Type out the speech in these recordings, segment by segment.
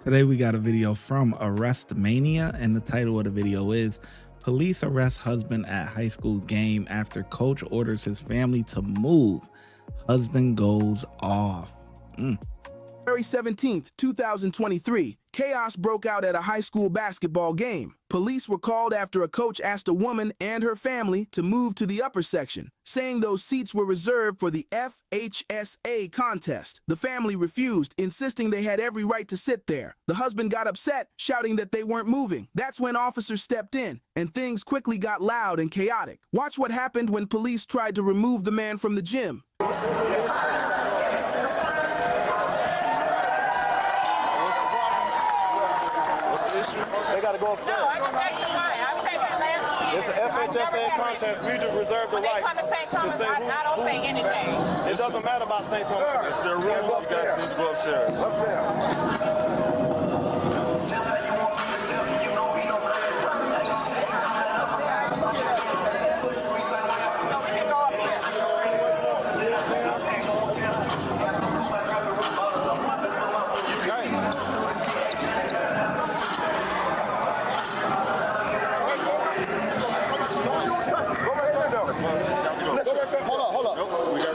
Today we got a video from Arrest Mania, and the title of the video is Police Arrest Husband at High School Game After Coach Orders His Family to Move. Husband Goes Off. February 17th, 2023, chaos broke out at a high school basketball game. Police were called after a coach asked a woman and her family to move to the upper section, saying those seats were reserved for the FHSA contest. The family refused, insisting they had every right to sit there. The husband got upset, shouting that they weren't moving. That's when officers stepped in, and things quickly got loud and chaotic. Watch what happened when police tried to remove the man from the gym. They got to go upstairs. No, I just asked them why. I said that last year. It's an FHSA contest. We just reserve the When they right come to St. Thomas, to say I don't say anything. It doesn't matter about St. Thomas. It's their rules. You guys need to go upstairs.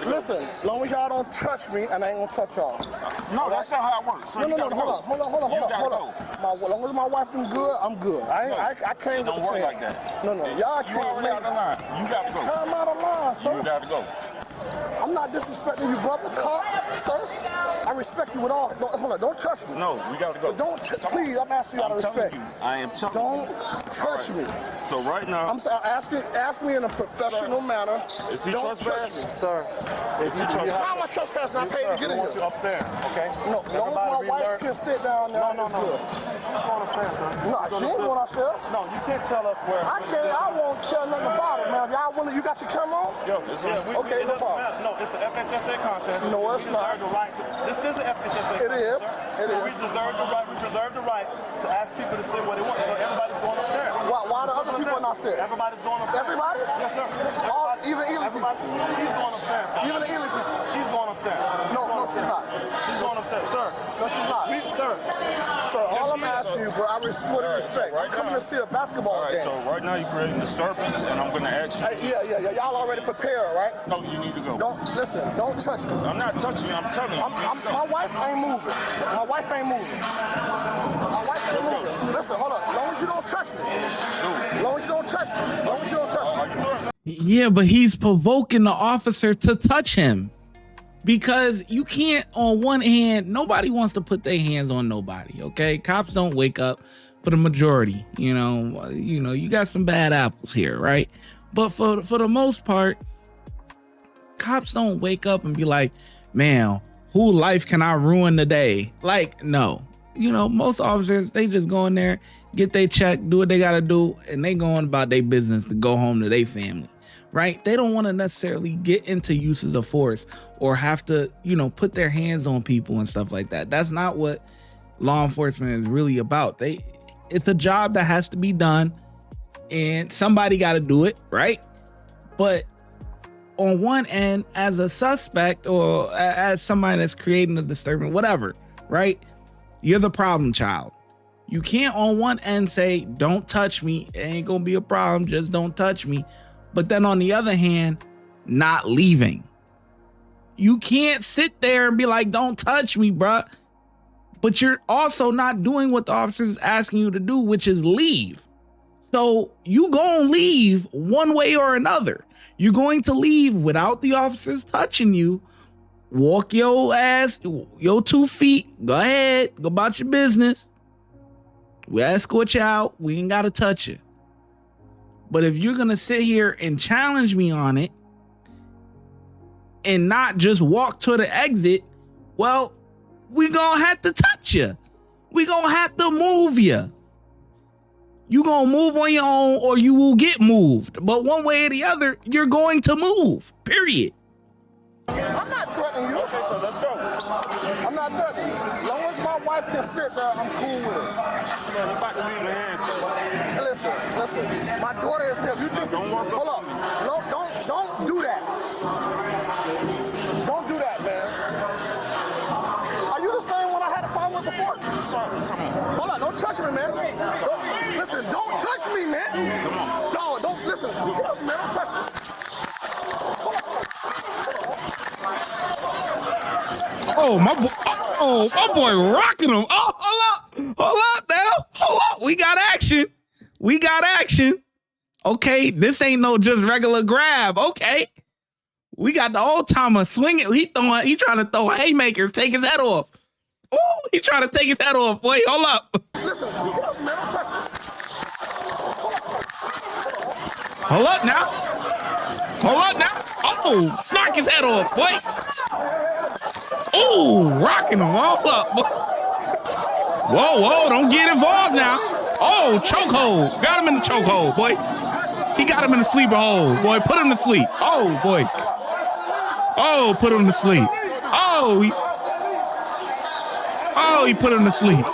Listen, as long as y'all don't touch me, and I ain't gonna touch y'all. No, that's not how it works. So No, hold on. As long as my wife been good, I'm good. I can't Don't work like that. No, y'all You already out can't of line. You got to go. I'm out of line, sir. You got to go. I'm not disrespecting you, brother. Cop, sir. I respect you with all. Don't touch me. No, we got to go. Please, I'm asking you out of respect. I am telling Don't you. touch me. So right now, I'm saying, ask me in a professional manner. is he Don't touch trespassing? me. Sir, if you How am I trespassing? I paid to get in want you here. upstairs, okay? No, as long as my wife can sit down there, it's good. She's going upstairs, son. No, she ain't going upstairs. No, you can't tell us where. I won't tell nothing about it, man. Y'all want you got your camera on? Yo, Okay, no problem. No, it's an FHSA contest. No, it's not. This is an FHSA contest. It is. Sir. We reserve the right to ask people to sit where they want. So everybody's going upstairs. Why the other people not sitting? Everybody's going upstairs. Everybody? Yes, sir. Even illegal Everybody. She's going upstairs, sir. Even the illegal people? She's going upstairs. No, she's not. She's going upstairs, sir. No, she's not. Sir. Sir, all I'm asking you, bro, I respect. I'm coming to see a basketball All right, game. so right now you're creating disturbance, and I'm going to ask you. Yeah. Y'all already prepared, right? No, you need to go. Don't touch me. I'm not touching you. I'm telling you. My wife ain't moving. My wife ain't moving. Listen, hold up. As long as you don't touch me. As long as you don't touch me. As long as you don't touch me. Yeah, but he's provoking the officer to touch him, because you can't, on one hand, nobody wants to put their hands on nobody, okay? Cops don't wake up for the majority, you know, you got some bad apples here, right? But for the most part, cops don't wake up and be like, man, whose life can I ruin today? Like, no. Most officers, they just go in there, get their check, do what they got to do, and they going about their business to go home to their family, right? They don't want to necessarily get into uses of force or have to, put their hands on people and stuff like that. That's not what law enforcement is really about. It's a job that has to be done, and somebody got to do it, right? But on one end, as a suspect or as somebody that's creating a disturbance, whatever, right? You're the problem child. You can't on one end say, don't touch me. It ain't gonna be a problem. Just don't touch me. But then on the other hand, not leaving. You can't sit there and be like, don't touch me, bruh. But you're also not doing what the officer is asking you to do, which is leave. So you gonna leave one way or another. You're going to leave without the officers touching you. Walk your ass, your 2 feet. Go ahead, go about your business. We'll escort you out. We ain't got to touch you. But if you're going to sit here and challenge me on it and not just walk to the exit, well, we going to have to touch you. We going to have to move you. You going to move on your own or you will get moved. But one way or the other, you're going to move, period. I'm not threatening you. Okay, so let's go. I'm not threatening you. As long as my wife can sit there, I'm cool with it. Man, you about to leave your hands. Listen. My daughter is here. You think hold up. No, don't do that. Don't do that, man. Are you the same one I had a problem with before? Hold on, don't touch me, man. Listen, don't touch me, man. No, don't listen. Get up, man. Don't touch me. Oh, my boy. Oh, my boy rocking him. Oh, hold up now. Hold up. We got action. Okay, this ain't no just regular grab. Okay. We got the old timer swinging. He trying to throw haymakers, take his head off. Oh, he trying to take his head off. Wait, hold up. Listen, get up, man. Don't touch me. Hold up now. Oh, knock his head off, boy. Oh, rocking him. Hold up, boy. Whoa, don't get involved now. Oh, chokehold. Got him in the chokehold, boy. He got him in the sleeper hold, boy. Put him to sleep. Oh, boy. Oh, put him to sleep. Oh, he put him to sleep.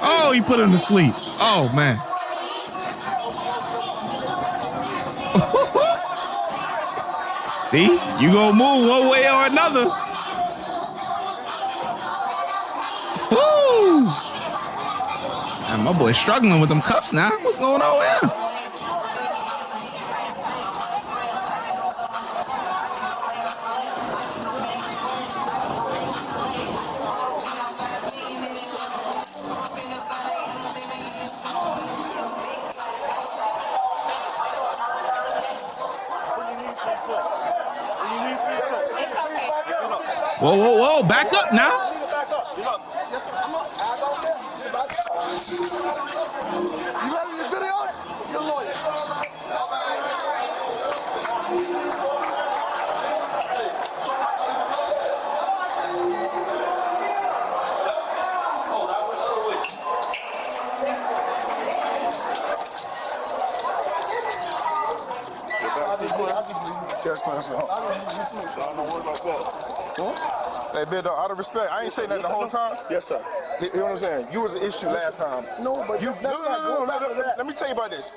Oh, he put him to sleep. Oh, man. See, you gonna move one way or another. Woo! And my boy's struggling with them cups now. What's going on here? Whoa, back up now. You ready to video? Your lawyer. Hey, big dog, out of respect, I ain't say nothing the whole time. Yes, sir. You know what I'm saying? You was an issue last time. No, but You, let's not go back to that. let me tell you about this.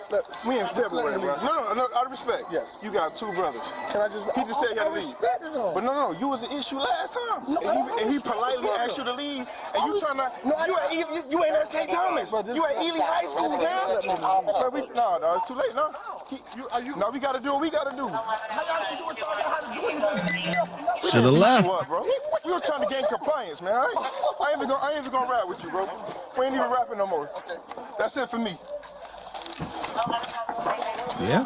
We in February, bro. No, out of respect. Yes. You got two brothers. Can I just? He just said he had to leave. Respect it, though. But no, you was an issue last time. No, and he I politely respect asked you to leave, and I you was- trying to. No, you ain't at St. Thomas. You at Ely High School, man. No, it's too late, no. No, we gotta do what we gotta do. Should have left. What, bro? We were trying to gain compliance, man. I ain't even gonna rap with you, bro. We ain't even rapping no more. That's it for me. Yeah.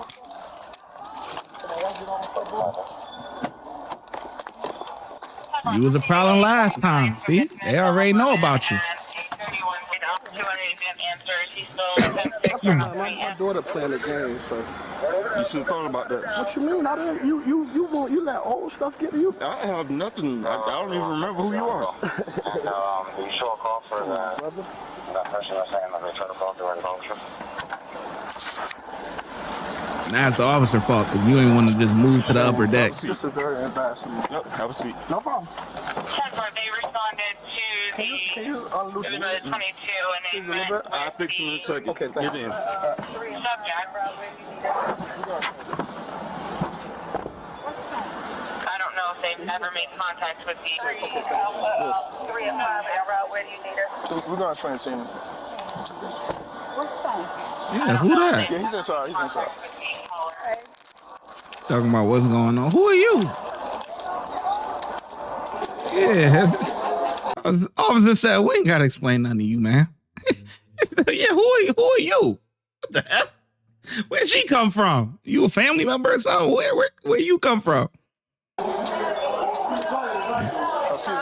You was a problem last time. See, they already know about you. My daughter playing the game, so. You should have thought about that. What you mean? I didn't. You let old stuff get to you? I have nothing. I don't even remember who you are. And do you show a call for that person that's saying that they tried to call during the function? Now it's the officer's fault because you ain't want to just move to the upper deck. This is very embarrassing. Yep, have a seat. No problem. They responded to Can you unloosen the this? 22 and they went with I'll fix him in a second. Okay, thank Get you. in. subject. I don't know if they've ever made contact with the 3 and 5 route. Where do you need her? We're gonna explain it to him. Yeah, who that? Yeah, he's inside. He's inside. Talking about what's going on. Who are you? Yeah. Officer said, we ain't got to explain nothing to you, man. Yeah, who are you? What the hell? Where'd she come from? You a family member or something? Where you come from? I'll see you.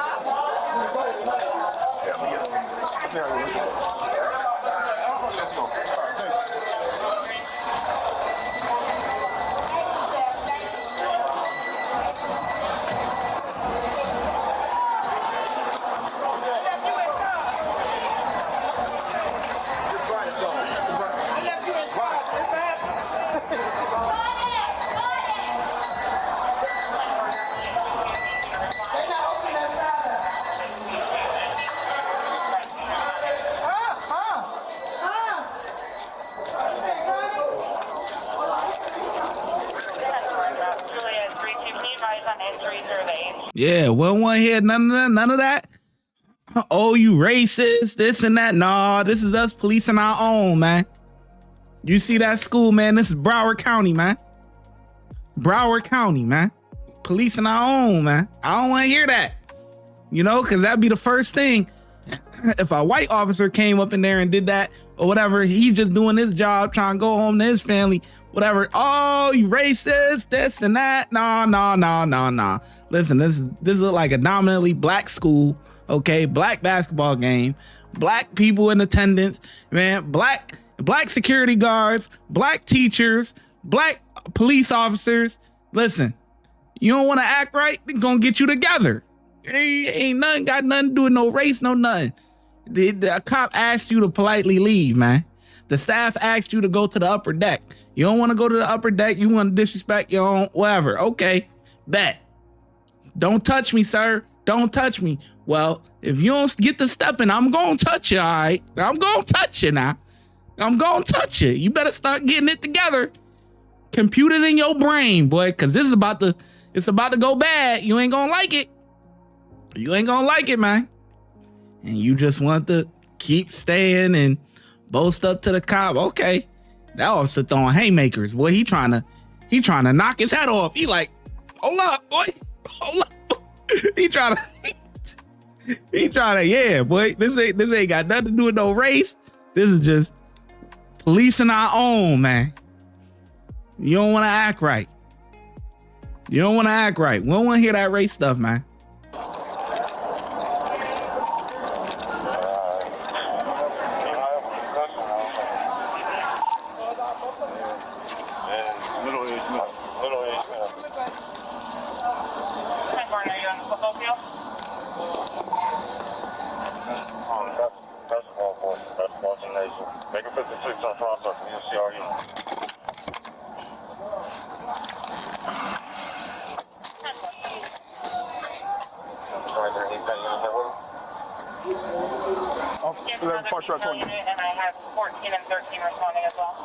entries or the age. Yeah, we don't want to hear none of that. Oh, you racist, this and that. Nah, this is us policing our own, man. You see that school, man? This is Broward County, man. Broward County, man. Policing our own, man. I don't want to hear that. You know, because that'd be the first thing. If a white officer came up in there and did that or whatever, he just doing his job, trying to go home to his family, whatever. Oh, you racist, this and that. Nah. Listen, this is like a dominantly black school, okay? Black basketball game, black people in attendance, man, black security guards, black teachers, black police officers. Listen, you don't want to act right, they're gonna get you together. Ain't nothing got nothing to do with no race, no nothing. The cop asked you to politely leave, man. The staff asked you to go to the upper deck. You don't want to go to the upper deck. You want to disrespect your own, whatever. Okay, bet. Don't touch me, sir. Don't touch me. Well, if you don't get the stepping, I'm going to touch you, all right? I'm going to touch you now. I'm going to touch you. You better start getting it together. Compute it in your brain, boy, because this is it's about to go bad. You ain't going to like it. You ain't going to like it, man. And you just want to keep staying and boast up to the cop. Okay. That officer throwing haymakers. Boy, he trying to knock his head off. He like, hold up, boy. Hold up. He trying to, yeah, boy. This ain't got nothing to do with no race. This is just policing our own, man. You don't want to act right. You don't want to act right. We don't want to hear that race stuff, man. And I have 14 and 13 responding as well.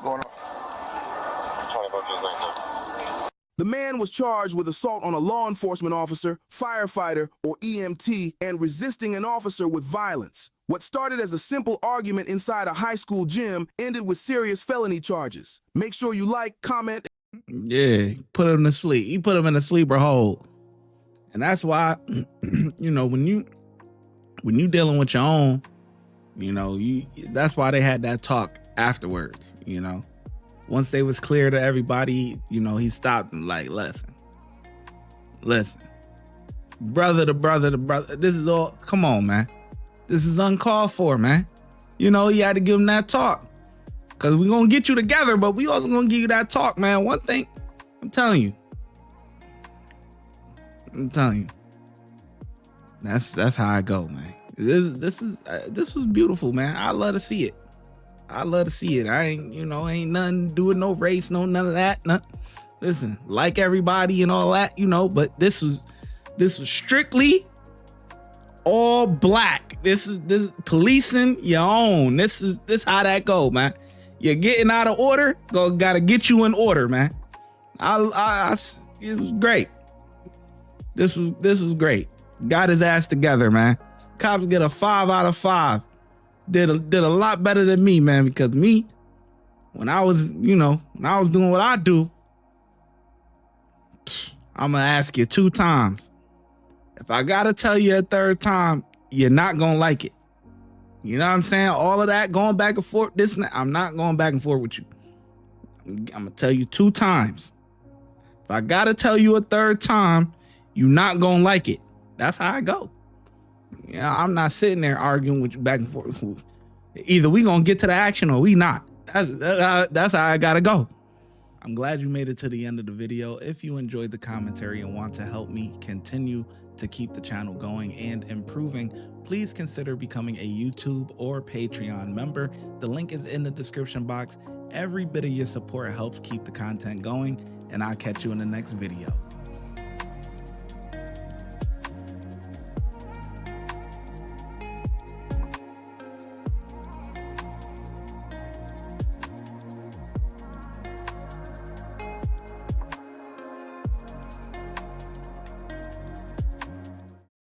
Going on. The man was charged with assault on a law enforcement officer, firefighter, or EMT, and resisting an officer with violence. What started as a simple argument inside a high school gym ended with serious felony charges. Make sure you like, comment. Yeah, put him to sleep. He put him in a sleeper hold. And that's why, you know, when you dealing with your own, you know, that's why they had that talk afterwards, you know. Once they was clear to everybody, you know, he stopped and like, listen, brother to brother, this is all, come on, man. This is uncalled for, man. You know, he had to give him that talk. Because we're going to get you together, but we also going to give you that talk, man. One thing, I'm telling you. That's how I go, man. This was beautiful, man. I love to see it. I ain't nothing to do with no race, none of that. Listen, like everybody and all that, you know, but this was strictly all black. This is policing your own. This how that go, man. You're getting out of order, gotta get you in order, man. It was great. This was great. Got his ass together, man. Cops get a 5 out of 5. Did a lot better than me, man, because me, when I was doing what I do, I'm gonna ask you 2 times. If I gotta tell you a 3rd time, you're not gonna like it. You know what I'm saying? All of that going back and forth, this and that, I'm not going back and forth with you. I'm gonna tell you 2 times. If I gotta tell you a 3rd time, you're not gonna like it. That's how I go. Yeah, I'm not sitting there arguing with you back and forth. Either we gonna get to the action or we not. That's how I gotta go. I'm glad you made it to the end of the video. If you enjoyed the commentary and want to help me continue to keep the channel going and improving, please consider becoming a YouTube or Patreon member. The link is in the description box. Every bit of your support helps keep the content going, and I'll catch you in the next video.